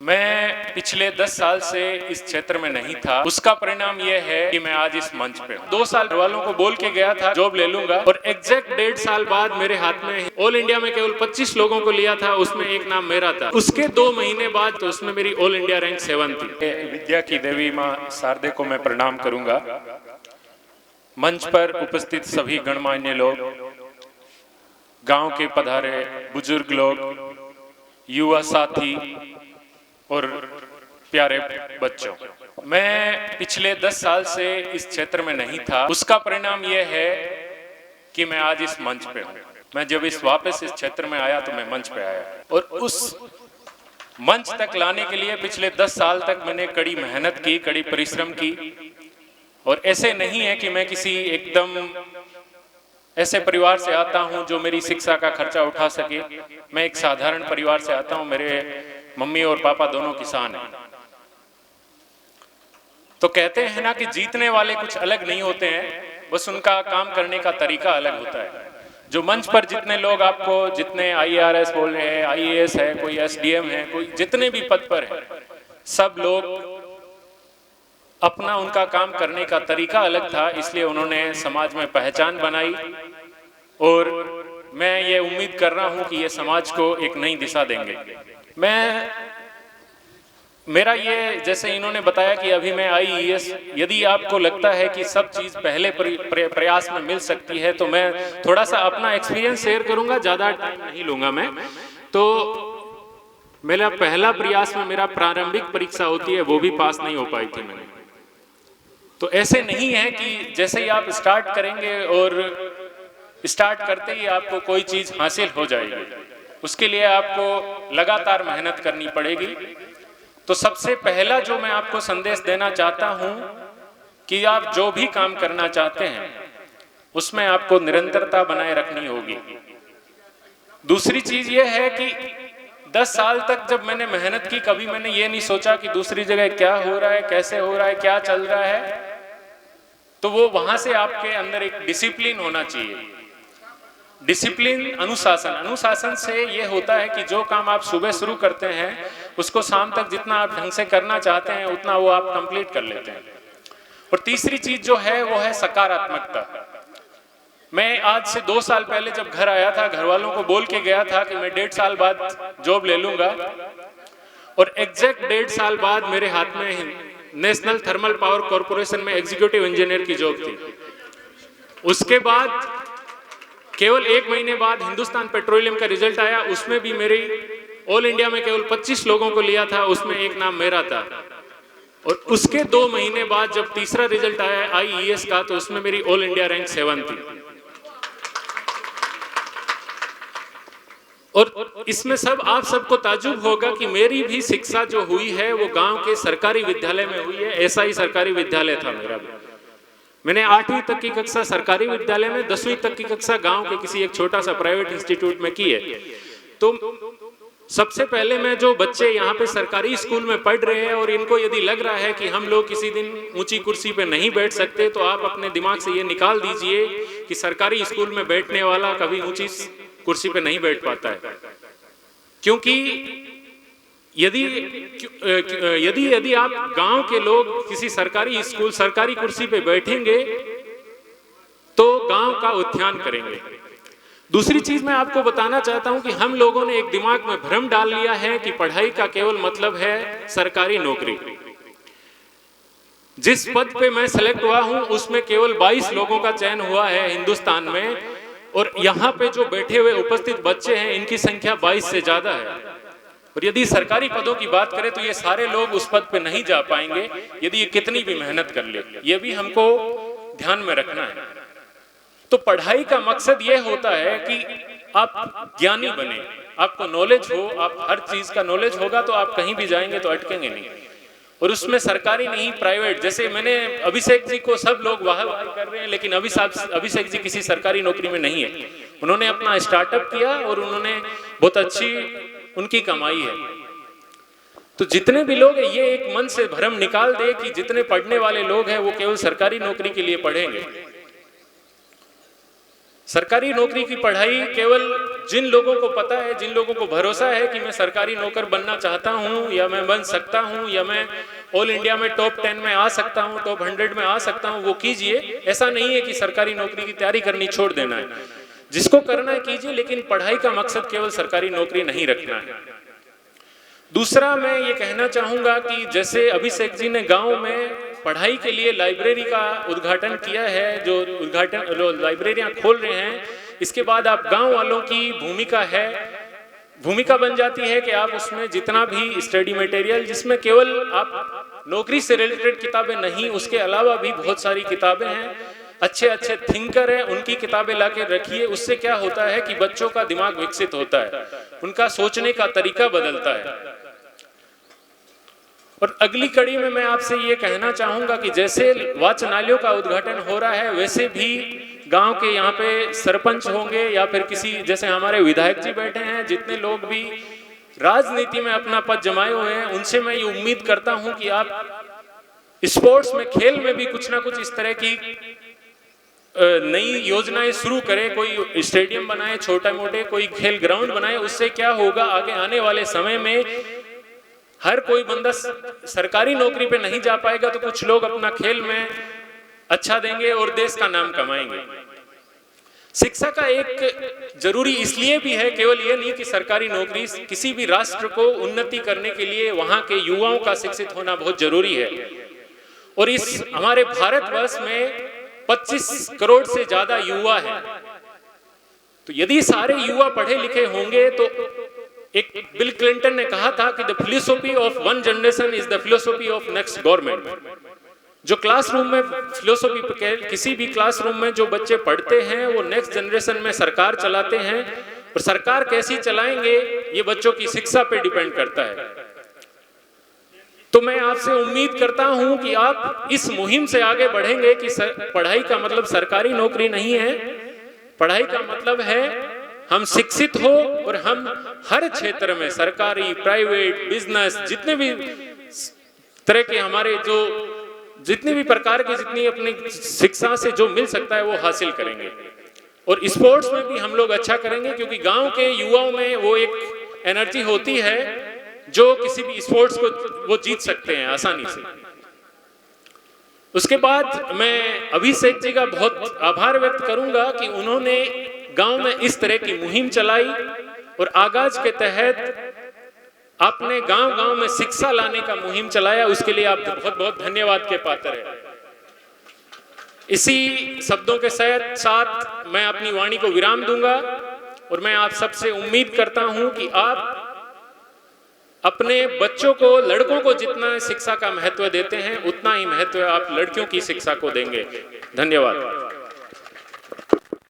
मैं पिछले 10 साल से इस क्षेत्र में नहीं था। उसका परिणाम यह है कि मैं आज इस मंच पे हूँ। 2 साल वालों को बोल के गया था जॉब ले लूंगा और एग्जैक्ट 1.5 साल बाद मेरे हाथ में ऑल इंडिया में केवल 25 लोगों को लिया था, उसमें एक नाम मेरा था। उसके 2 महीने बाद तो उसमें मेरी ऑल इंडिया रैंक 7 थी। विद्या की देवी माँ शारदे को मैं प्रणाम करूंगा। मंच पर उपस्थित सभी गणमान्य लोग, गांव के पधारे बुजुर्ग लोग, युवा साथी और प्यारे बच्चों, मैं पिछले 10 साल से इस क्षेत्र में नहीं था। उसका परिणाम यह है कि मैं आज इस मंच पे हूँ। मैं जब वापस इस क्षेत्र में आया तो मैं मंच पे आया और उस मंच तक लाने के लिए पिछले 10 साल तक मैंने कड़ी मेहनत की, कड़ी परिश्रम की। और ऐसे नहीं है कि मैं किसी एकदम ऐसे परिवार से आता हूं जो मेरी शिक्षा का खर्चा उठा सके। मैं एक साधारण परिवार से आता हूं। मेरे मम्मी और पापा दोनों किसान हैं। तो कहते हैं ना कि जीतने वाले कुछ अलग नहीं होते हैं, बस उनका काम करने का तरीका अलग होता है। जो मंच पर जितने लोग आपको, जितने IARS बोल रहे हैं, IAS है, कोई SDM है, कोई जितने भी पद पर है, सब लोग अपना उनका काम करने का तरीका अलग था, इसलिए उन्होंने समाज में पहचान बनाई। और मैं ये उम्मीद कर रहा हूं कि ये समाज को एक नई दिशा देंगे। मेरा ये, जैसे इन्होंने बताया कि अभी मैं IAS, यदि आपको लगता है कि सब चीज़ पहले प्रयास में मिल सकती है तो मैं थोड़ा सा अपना एक्सपीरियंस शेयर करूंगा, ज़्यादा टाइम नहीं लूंगा मैं। तो मेरा पहला प्रयास में मेरा प्रारंभिक परीक्षा होती है, वो भी पास नहीं हो पाई थी मैंने। तो ऐसे नहीं है कि जैसे ही आप स्टार्ट करेंगे और स्टार्ट करते ही आपको कोई चीज़ हासिल हो जाएगी। उसके लिए आपको लगातार मेहनत करनी पड़ेगी। तो सबसे पहला जो मैं आपको संदेश देना चाहता हूं कि आप जो भी काम करना चाहते हैं उसमें आपको निरंतरता बनाए रखनी होगी। दूसरी चीज ये है कि 10 साल तक जब मैंने मेहनत की, कभी मैंने ये नहीं सोचा कि दूसरी जगह क्या हो रहा है, कैसे हो रहा है, क्या चल रहा है। तो वो वहां से आपके अंदर एक डिसिप्लिन होना चाहिए। डिसिप्लिन, अनुशासन से ये होता है कि जो काम आप सुबह शुरू करते हैं उसको शाम तक जितना आप ढंग से करना चाहते हैं उतना वो आप कंप्लीट कर लेते हैं। और तीसरी चीज जो है वो है सकारात्मकता। मैं आज से 2 साल पहले जब घर आया था, घर वालों को बोल के गया था कि मैं 1.5 साल बाद जॉब ले लूंगा और एग्जैक्ट 1.5 साल बाद मेरे हाथ में नेशनल थर्मल पावर कॉर्पोरेशन में एग्जीक्यूटिव इंजीनियर की जॉब थी। उसके बाद केवल 1 महीने बाद हिंदुस्तान पेट्रोलियम का रिजल्ट आया, उसमें भी मेरी ऑल इंडिया में केवल 25 लोगों को लिया था, उसमें एक नाम मेरा था। और उसके 2 महीने बाद जब तीसरा रिजल्ट आया IAS का, तो उसमें मेरी ऑल इंडिया रैंक 7 थी। और इसमें आप सबको ताजुब होगा कि मेरी भी शिक्षा जो हुई है वो गांव के सरकारी विद्यालय में हुई है। ऐसा ही सरकारी विद्यालय था मेरा भी। मैंने 8वीं तक की कक्षा सरकारी विद्यालय में, 10वीं तक की कक्षा गांव के किसी एक छोटा सा प्राइवेट इंस्टीट्यूट में की है। तो सबसे पहले मैं, जो बच्चे यहाँ पे सरकारी स्कूल में पढ़ रहे हैं और इनको यदि लग रहा है कि हम लोग किसी दिन ऊंची कुर्सी पे नहीं बैठ सकते, तो आप अपने दिमाग से ये निकाल दीजिए कि सरकारी स्कूल में बैठने वाला कभी ऊंची कुर्सी पे नहीं बैठ पाता है। क्योंकि यदि आप गांव के लोग किसी सरकारी स्कूल, सरकारी कुर्सी पे बैठेंगे तो गांव का उत्थान करेंगे। दूसरी चीज मैं आपको बताना चाहता हूं कि हम लोगों ने एक दिमाग में भ्रम डाल लिया है कि पढ़ाई का केवल मतलब है सरकारी नौकरी। जिस पद पे मैं सेलेक्ट हुआ हूं उसमें केवल 22 लोगों का चयन हुआ है हिंदुस्तान में, और यहाँ पे जो बैठे हुए उपस्थित बच्चे हैं इनकी संख्या 22 से ज्यादा है। और यदि सरकारी पदों की बात करें तो ये सारे लोग उस पद पे नहीं जा पाएंगे यदि ये कितनी भी मेहनत कर ले। ये भी हमको ध्यान में रखना है। तो पढ़ाई का मकसद ये होता है कि आप ज्ञानी बने, आपको नॉलेज हो, आप हर चीज का नॉलेज होगा तो आप कहीं भी जाएंगे तो अटकेंगे नहीं। और उसमें सरकारी नहीं, प्राइवेट। जैसे मैंने अभिषेक जी को सब लोग वाह कर रहे हैं, लेकिन अभिषेक जी किसी सरकारी नौकरी में नहीं है। उन्होंने अपना स्टार्टअप किया और उन्होंने बहुत अच्छी उनकी कमाई है। तो जितने भी लोग हैं, ये एक मन से भ्रम निकाल दे कि जितने पढ़ने वाले लोग हैं वो केवल सरकारी नौकरी के लिए पढ़ेंगे। सरकारी नौकरी की पढ़ाई केवल जिन लोगों को पता है, जिन लोगों को भरोसा है कि मैं सरकारी नौकर बनना चाहता हूं या मैं बन सकता हूं या मैं ऑल इंडिया में टॉप 10 में आ सकता हूं, टॉप 100 में आ सकता हूं, वो कीजिए। ऐसा नहीं है कि सरकारी नौकरी की तैयारी करनी छोड़ देना है, जिसको करना है कीजिए, लेकिन पढ़ाई का मकसद केवल सरकारी नौकरी नहीं रखना है। दूसरा मैं ये कहना चाहूँगा कि जैसे अभिषेक जी ने गाँव में पढ़ाई के लिए लाइब्रेरी का उद्घाटन किया है, जो लाइब्रेरियाँ खोल रहे हैं, इसके बाद आप गांव वालों की भूमिका बन जाती है कि आप उसमें जितना भी स्टडी मटेरियल, जिसमें केवल आप नौकरी से रिलेटेड किताबें नहीं, उसके अलावा भी बहुत सारी किताबें हैं, अच्छे अच्छे थिंकर हैं, उनकी किताबें लाके रखिए। उससे क्या होता है कि बच्चों का दिमाग विकसित होता है, उनका सोचने का तरीका बदलता है। और अगली कड़ी में मैं आपसे ये कहना चाहूँगा कि जैसे वाचनालयों का उद्घाटन हो रहा है, वैसे भी गांव के यहाँ पे सरपंच होंगे या फिर किसी, जैसे हमारे विधायक जी बैठे हैं, जितने लोग भी राजनीति में अपना पद जमाए हुए हैं, उनसे मैं ये उम्मीद करता हूँ कि आप स्पोर्ट्स में, खेल में भी कुछ ना कुछ इस तरह की नई योजनाएं शुरू करें। कोई स्टेडियम बनाए छोटा मोटे, कोई खेल ग्राउंड बनाए। उससे क्या होगा, आगे आने वाले समय में हर कोई बंदा सरकारी नौकरी पे नहीं जा पाएगा, तो कुछ लोग अपना खेल में अच्छा देंगे और देश का नाम कमाएंगे। शिक्षा का एक जरूरी इसलिए भी है, केवल ये नहीं कि सरकारी नौकरी, किसी भी राष्ट्र को उन्नति करने के लिए वहां के युवाओं का शिक्षित होना बहुत जरूरी है। और इस हमारे भारतवर्ष में 25 करोड़ से ज्यादा युवा हैं, तो यदि सारे युवा पढ़े लिखे होंगे तो एक बिल क्लिंटन ने कहा था कि the philosophy of one generation is the philosophy of next government. जो क्लासरूम में फिलोसॉफी, किसी भी क्लासरूम में जो बच्चे पढ़ते हैं, वो नेक्स्ट जनरेशन में सरकार चलाते हैं, और सरकार कैसी चलाएंगे ये बच्चों की शिक्षा पे डिपेंड करता है। तो मैं आपसे उम्मीद करता हूं कि आप इस मुहिम से आगे बढ़ेंगे कि पढ़ाई का मतलब सरकारी नौकरी नहीं है, पढ़ाई का मतलब है हम शिक्षित हो और हम हर क्षेत्र में, सरकारी, प्राइवेट, बिजनेस, जितने भी तरह के हमारे जो जितने भी प्रकार के, जितनी अपनी शिक्षा से जो मिल सकता है वो हासिल करेंगे। और स्पोर्ट्स में भी हम लोग अच्छा करेंगे, क्योंकि गांव के युवाओं में वो एक एनर्जी होती है जो किसी भी स्पोर्ट्स को वो जीत सकते हैं आसानी से। उसके बाद मैं अभिषेक जी का बहुत आभार व्यक्त करूंगा कि उन्होंने गांव में इस तरह की मुहिम चलाई और आगाज के तहत आपने गांव-गांव में शिक्षा लाने का मुहिम चलाया। उसके लिए आप बहुत बहुत धन्यवाद के पात्र हैं। इसी शब्दों के साथ मैं अपनी वाणी को विराम दूंगा और मैं आप सबसे उम्मीद करता हूं कि आप अपने बच्चों को, लड़कों को जितना शिक्षा का महत्व देते हैं, उतना ही महत्व आप लड़कियों की शिक्षा को देंगे। धन्यवाद।